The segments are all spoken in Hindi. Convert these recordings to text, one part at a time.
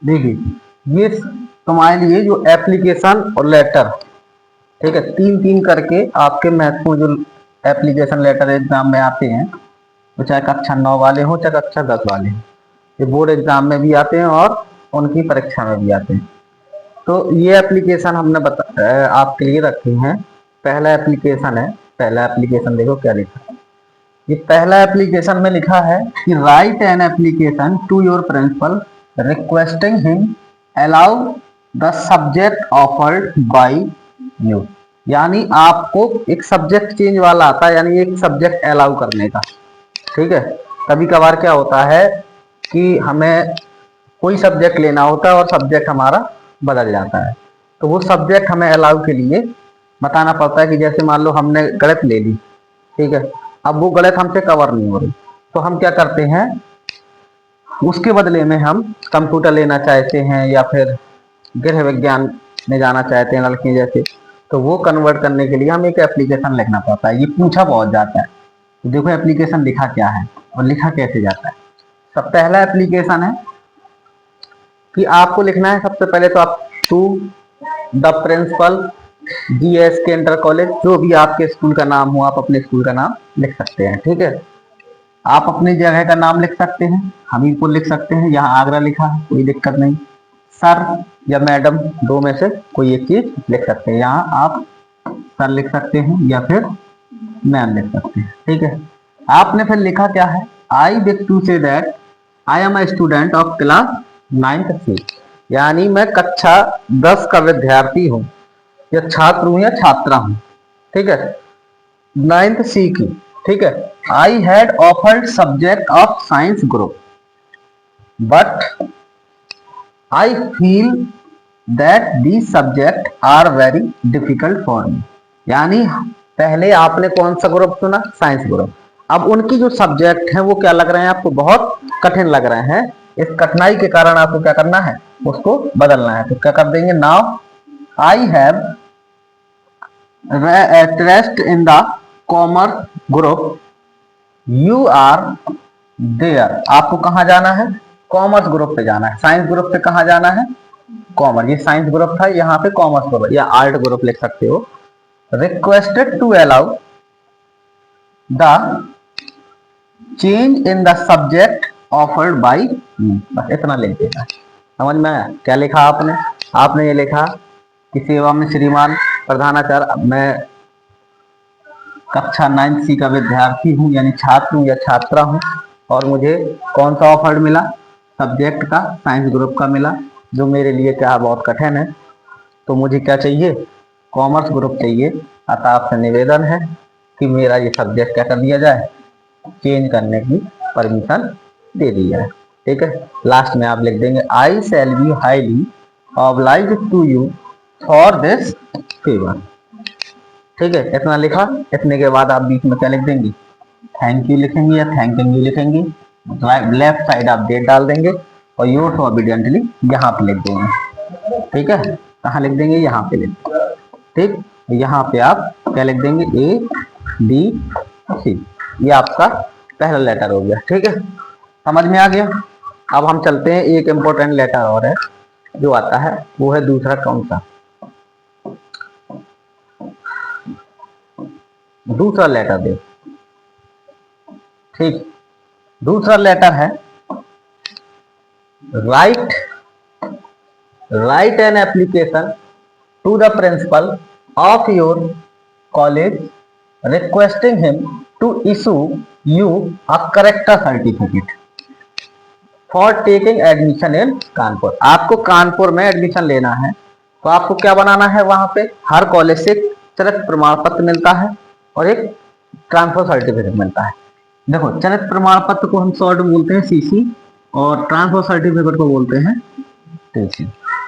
देखिए ये तुम्हारे लिए जो एप्लीकेशन और लेटर, ठीक है, तीन तीन करके आपके महत्वपूर्ण जो एप्लीकेशन लेटर एग्जाम में आते हैं, तो चाहे कक्षा 9 वाले हो चाहे कक्षा 10 वाले हो, ये बोर्ड एग्जाम में भी आते हैं और उनकी परीक्षा में भी आते हैं। तो ये एप्लीकेशन हमने आपके लिए रखे हैं। पहला एप्लीकेशन है, पहला एप्लीकेशन देखो क्या लिखा है। ये पहला एप्लीकेशन में लिखा है कि write an application to your principal requesting him allow the subject offered by you. यानी आपको एक सब्जेक्ट चेंज वाला आता है, यानी एक सब्जेक्ट अलाउ करने का। ठीक है, कभी कभार क्या होता है कि हमें कोई सब्जेक्ट लेना होता है और सब्जेक्ट हमारा बदल जाता है, तो वो सब्जेक्ट हमें अलाउ के लिए बताना पड़ता है कि जैसे मान लो हमने गणित ले ली, ठीक है, अब वो गणित हमसे कवर नहीं हो रही, तो हम क्या करते हैं, उसके बदले में हम कंप्यूटर लेना चाहते हैं या फिर गृह विज्ञान में जाना चाहते हैं लड़के जैसे, तो वो कन्वर्ट करने के लिए हमें एक एप्लीकेशन लिखना पड़ता है। ये पूछा बहुत जाता है, तो देखो एप्लीकेशन लिखा क्या है और लिखा कैसे जाता है। सब पहला एप्लीकेशन है कि आपको लिखना है सबसे पहले तो आप to the principal GSK inter college, जो भी आपके स्कूल का नाम हो आप अपने स्कूल का नाम लिख सकते हैं। ठीक है, आप अपनी जगह का नाम लिख सकते हैं, हमीरपुर लिख सकते हैं, यहाँ आगरा लिखा है कोई दिक्कत नहीं। सर या मैडम दो में से कोई एक चीज लिख सकते हैं, यहाँ आप सर लिख सकते हैं या फिर मैम लिख सकते हैं। ठीक है, आपने फिर लिखा क्या है, I wish to say that I am a student of class 9th C, यानी मैं कक्षा 10 का विद्यार्थी हूँ या छात्र हूँ या छात्रा हूँ। ठीक है, 9th C की। ठीक है, I had offered subject of science group but I feel that these subject are very difficult for me. यानी पहले आपने कौन सा ग्रुप चुना, साइंस ग्रुप, अब उनकी जो सब्जेक्ट हैं वो क्या लग रहे हैं आपको, बहुत कठिन लग रहे हैं। इस कठिनाई के कारण आपको क्या करना है, उसको बदलना है। तो क्या कर देंगे, now I have interest in the commerce group, you are there. आपको कहाँ जाना है, कॉमर्स ग्रुप पे जाना है। साइंस ग्रुप पे कहाँ जाना है, कॉमर्स, ये साइंस ग्रुप था, यहाँ पे कॉमर्स ग्रुप या आर्ट ग्रुप लिख सकते हो। Requested to allow the change in the subject offered by, बस इतना लिख देना। समझ में आया क्या लिखा आपने, आपने ये लिखा कि सेवा में श्रीमान प्रधानाचार्य, मैं कक्षा 9th C का विद्यार्थी हूँ यानी छात्र हूँ या छात्रा हूँ, और मुझे कौन सा ऑफर्ड मिला, सब्जेक्ट का साइंस ग्रुप का मिला, जो मेरे लिए क्या बहुत कठिन है, तो मुझे क्या चाहिए, कॉमर्स ग्रुप चाहिए। अतः आपसे निवेदन है कि मेरा ये सब्जेक्ट क्या कर दिया जाए, चेंज करने की परमिशन दे दी जाए। ठीक है, लास्ट में आप लिख देंगे I shall be highly obliged to you for this favour. ठीक है, इतना लिखा, इतने के बाद आप बीच में क्या लिख देंगे, थैंक यू लिखेंगे या थैंकिंग यू लिखेंगे, लेफ्ट साइड आप डेट डाल देंगे और योर्स ओबीडियंटली यहाँ पे लिख देंगे। ठीक है, कहाँ लिख देंगे, यहाँ पे लिख देंगे। ठीक, यहाँ पे आप क्या लिख देंगे, ADC, ये आपका पहला लेटर हो गया। ठीक है, समझ में आ गया। अब हम चलते हैं, एक इंपॉर्टेंट लेटर और है जो आता है, वो है दूसरा, कौन सा, दूसरा लेटर दे। ठीक, दूसरा लेटर है write an application to the principal of your college requesting him to issue you a character certificate for taking admission in Kanpur. आपको कानपुर में एडमिशन लेना है, तो आपको क्या बनाना है, वहां पे हर कॉलेज से चरित्र प्रमाण पत्र मिलता है और एक ट्रांसफर सर्टिफिकेट मिलता है। देखो, चरित्र प्रमाण पत्र को हम शॉर्ट में बोलते हैं CC और ट्रांसफर सर्टिफिकेट को बोलते हैं TC।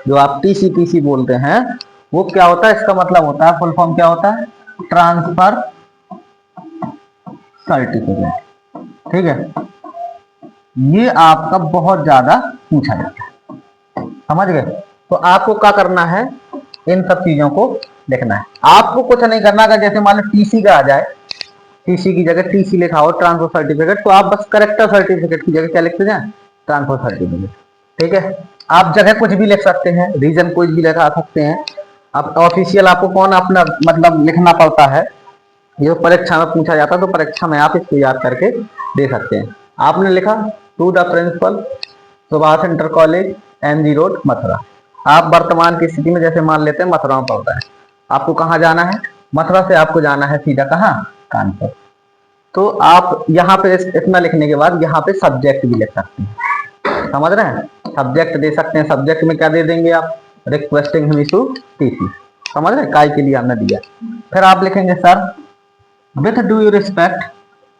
जो आप TC बोलते हैं वो क्या होता है, इसका मतलब होता है, फुल फॉर्म क्या होता है, ट्रांसफर सर्टिफिकेट। ठीक है, ये आपका बहुत ज्यादा पूछा जाता है, समझ गए। तो आपको क्या करना है, इन सब चीजों को लिखना है। आपको कुछ नहीं करना, अगर जैसे मान लो TC का आ जाए, TC की जगह TC लिखा हो ट्रांसफर सर्टिफिकेट, तो आप बस करेक्टर सर्टिफिकेट की जगह क्या लिखते जाए, ट्रांसफर सर्टिफिकेट। ठीक है, आप जगह कुछ भी लिख सकते हैं, रीजन कुछ भी लिखा सकते हैं। अब ऑफिशियल आपको कौन अपना मतलब लिखना पड़ता है, ये परीक्षा में पूछा जाता है, तो परीक्षा में आप इसको याद करके दे सकते हैं। आपने लिखा to the principal Subhash inter college MG road Mathura. आप वर्तमान की स्थिति में जैसे मान लेते हैं मथुरा में पड़ता है, आपको कहाँ जाना है, मथुरा से आपको जाना है सीधा कहाँ, कानपुर। तो आप यहाँ पे इतना लिखने के बाद यहाँ पे सब्जेक्ट भी लिख सकते हैं, समझ रहे हैं, सब्जेक्ट दे सकते हैं। सब्जेक्ट में क्या दे देंगे आप, रिक्वेस्टिंग हिम टू टीसी, समझ रहे हैं, काय के लिए हमने दिया। फिर आप लिखेंगे sir with do you respect,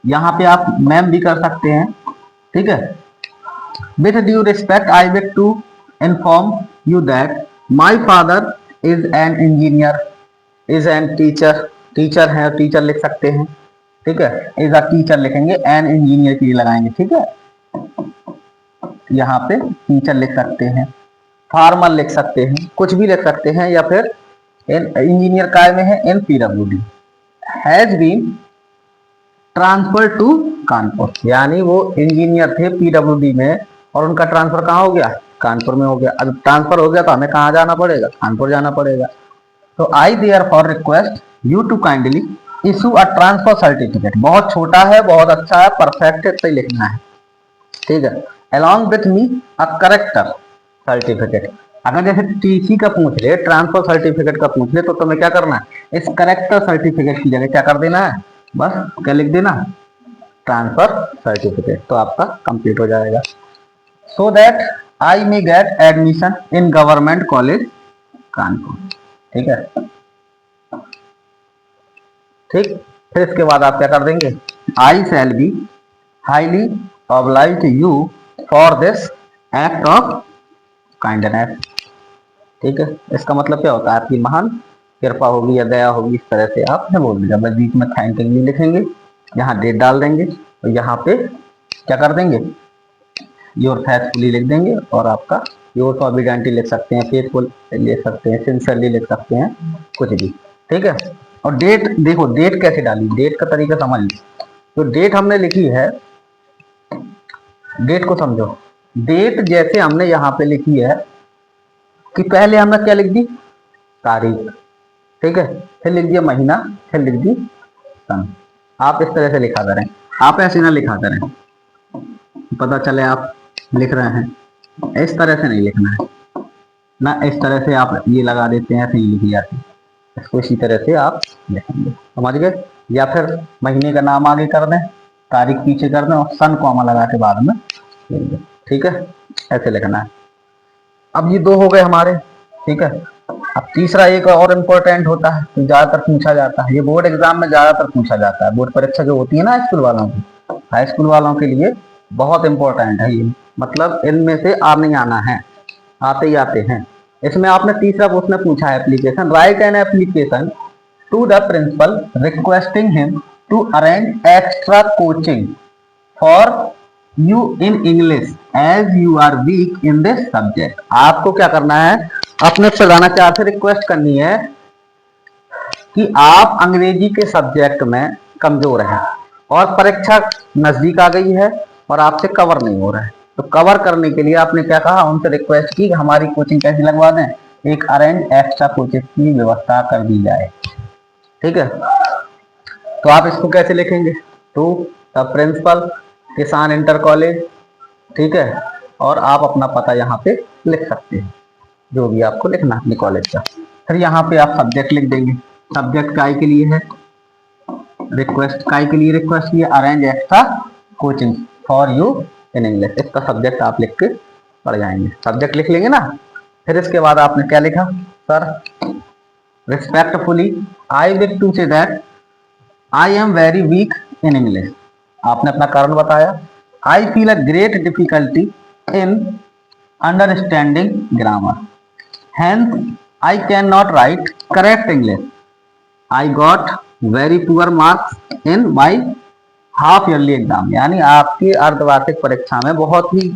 यहाँ पे आप मैम भी कर सकते हैं। ठीक है, with due respect I wish to inform you that my father is an engineer, is an teacher, teacher है, टीचर लिख सकते हैं। ठीक है, इज अ टीचर लिखेंगे, एन इंजीनियर के लिए लगाएंगे। ठीक है, यहाँ पे टीचर लिख सकते हैं, फार्मर लिख सकते हैं, कुछ भी लिख सकते हैं, या फिर इंजीनियर काय में है, in PWD has been transfer to Kanpur, यानी वो इंजीनियर थे पीडब्ल्यूडी में और उनका ट्रांसफर कहाँ हो गया, कानपुर में हो गया। अब ट्रांसफर हो गया तो हमें कहाँ जाना पड़ेगा, कानपुर जाना पड़ेगा। तो I therefore request you to kindly issue a transfer certificate, बहुत छोटा है, बहुत अच्छा है, परफेक्ट है, तो लिखना है। ठीक है, along with me a character certificate. अगर जैसे टीसी का पूछ ले, ट्रांसफर सर्टिफिकेट का पूछ ले, तो तुम्हें क्या करना है, इस करेक्टर सर्टिफिकेट की जगह क्या कर देना है, बस क्या लिख देना, ट्रांसफर सर्टिफिकेट, तो आपका कंप्लीट हो जाएगा। सो that I may get admission in government college Kanpur. ठीक है, ठीक, फिर इसके बाद आप क्या कर देंगे, I shall be highly oblige you for this act of kindness. ठीक है, इसका मतलब क्या होता है, आपकी महान कृपा होगी या दया होगी, इस तरह से आपने बोल दिया। बस बीच में थैंक यू लिखेंगे, यहाँ डेट डाल देंगे, और यहाँ पे क्या कर देंगे, योर फेथफुली लिख देंगे, और आपका योर कॉन्फिडेंटली लिख सकते हैं, फेथफुल लिख सकते हैं, सिंसियरली लिख सकते हैं, कुछ भी। ठीक है, और डेट देखो, डेट कैसे डाली, डेट का तरीका समझ लो। तो डेट हमने लिखी है, डेट को समझो, डेट जैसे हमने यहाँ पे लिखी है कि पहले हमने क्या लिख दी, तारीख। ठीक है, फिर लिख दिया महीना, फिर लिख दी सन। आप इस तरह से लिखा करें, आप ऐसे ना लिखा करें, पता चले आप लिख रहे हैं, इस तरह से नहीं लिखना है ना, इस तरह से आप ये लगा देते हैं, ऐसे ही लिखी जाती है, इसको इसी तरह से आप लिखेंगे, समझ गए। या फिर महीने का नाम आगे कर दें, तारीख पीछे कर दें, और सन कॉमा लगा के बाद में लिख दें। ठीक है, ऐसे लिखना है। अब ये दो हो गए हमारे। ठीक है, अब तीसरा एक और इम्पोर्टेंट होता है, तो ज्यादातर पूछा जाता है, ये बोर्ड एग्जाम में ज्यादातर पूछा जाता है, बोर्ड परीक्षा जो होती है ना स्कूल वालों की, हाई स्कूल वालों के लिए बहुत इंपॉर्टेंट है ये, मतलब इनमें से आने आना है, आते ही आते हैं। इसमें आपने तीसरा क्वेश्चन पूछा है, application, write an application to the principal requesting him to arrange extra coaching for you in English as you are weak in this subject. आपको क्या करना है, अपने प्रधानाचार्य से रिक्वेस्ट करनी है कि आप अंग्रेजी के सब्जेक्ट में कमजोर हैं और परीक्षा नजदीक आ गई है और आपसे कवर नहीं हो रहा है, तो कवर करने के लिए आपने क्या कहा, उनसे रिक्वेस्ट की कि हमारी कोचिंग कैसी लगवा दें, एक अरेंज एक्स्ट्रा कोचिंग की व्यवस्था कर दी जाए। ठीक है, तो आप इसको कैसे लिखेंगे, टू द प्रिंसिपल किसान इंटर कॉलेज। ठीक है, और आप अपना पता यहाँ पे लिख सकते हैं, जो भी आपको लिखना अपने कॉलेज का। फिर यहाँ पे आप सब्जेक्ट लिख देंगे, सब्जेक्ट काय के लिए है, रिक्वेस्ट काय के लिए रिक्वेस्ट की, arrange extra coaching for you in English, इसका सब्जेक्ट आप लिख के पढ़ जाएंगे। सब्जेक्ट लिख लेंगे ना, फिर इसके बाद आपने क्या लिखा, sir respectfully I wish to say that I am very weak in English. आपने अपना कारण बताया, I feel a great difficulty in understanding grammar, hence I can not write correct English, I got very poor marks in my half yearly exam, यानी आपकी अर्धवार्षिक परीक्षा में बहुत ही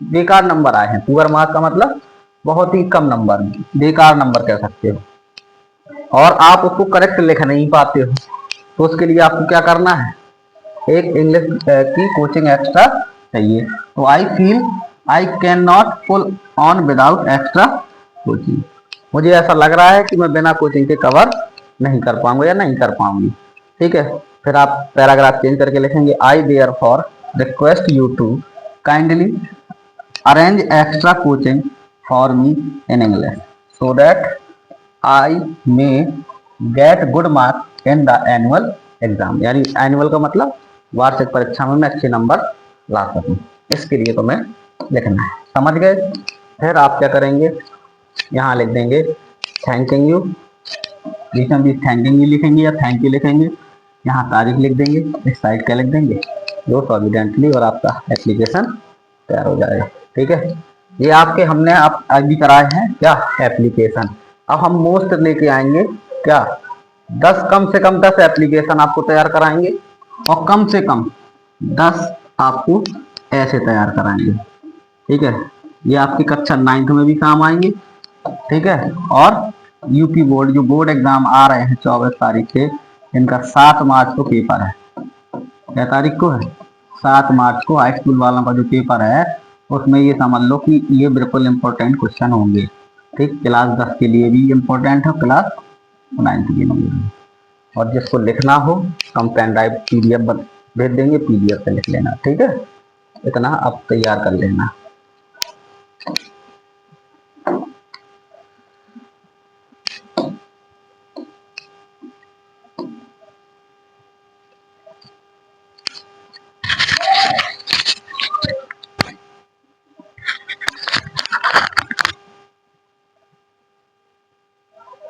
बेकार नंबर आए हैं। पुअर मार्क्स का मतलब बहुत ही कम नंबर, बेकार नंबर कह सकते हो, और आप उसको करेक्ट लिख नहीं पाते हो, तो उसके लिए आपको क्या करना है, एक इंग्लिश की कोचिंग एक्स्ट्रा चाहिए। तो I feel I can not pull on without extra coaching. मुझे ऐसा लग रहा है कि मैं बिना कोचिंग के कवर नहीं कर पाऊंगा या नहीं कर पाऊंगी। ठीक है, फिर आप पैराग्राफ चेंज करके लिखेंगे I therefore request you to kindly arrange extra coaching for me in English so that I may get good marks in the annual exam. यानी एनुअल का मतलब वार्षिक परीक्षा में मैं अच्छे नंबर ला सकूं, इसके लिए तो मैं लिखना है। समझ गए? फिर आप क्या करेंगे, यहाँ लिख देंगे थैंकिंग यू, बीच में भी थैंकिंग यू लिखेंगे या थैंक यू लिखेंगे, यहाँ तारीख लिख देंगे, इस साइड क्या लिख देंगे योर प्रोविडेंटली, और आपका एप्लीकेशन तैयार हो जाएगा। ठीक है, ये आपके हमने आप अभी कराए हैं क्या एप्लीकेशन। अब हम मोस्ट लेके आएंगे क्या, 10 कम से कम 10 एप्लीकेशन आपको तैयार कराएंगे और कम से कम 10 आपको ऐसे तैयार कराएंगे। ठीक है, ये आपकी कक्षा 9th में भी काम आएंगे। ठीक है, और यूपी बोर्ड जो बोर्ड एग्जाम आ रहे हैं 24 तारीख से, इनका 7 मार्च को पेपर है। क्या तारीख को है? 7 मार्च को हाई स्कूल वालों का जो पेपर है उसमें ये समझ लो कि ये बिल्कुल इम्पोर्टेंट क्वेश्चन होंगे। ठीक, क्लास 10 के लिए भी इम्पोर्टेंट है, क्लास 9th के लिए भी। और जिसको लिखना हो हम पेन ड्राइव PDF भेज देंगे, PDF पे लिख लेना। ठीक है, इतना आप तैयार कर लेना।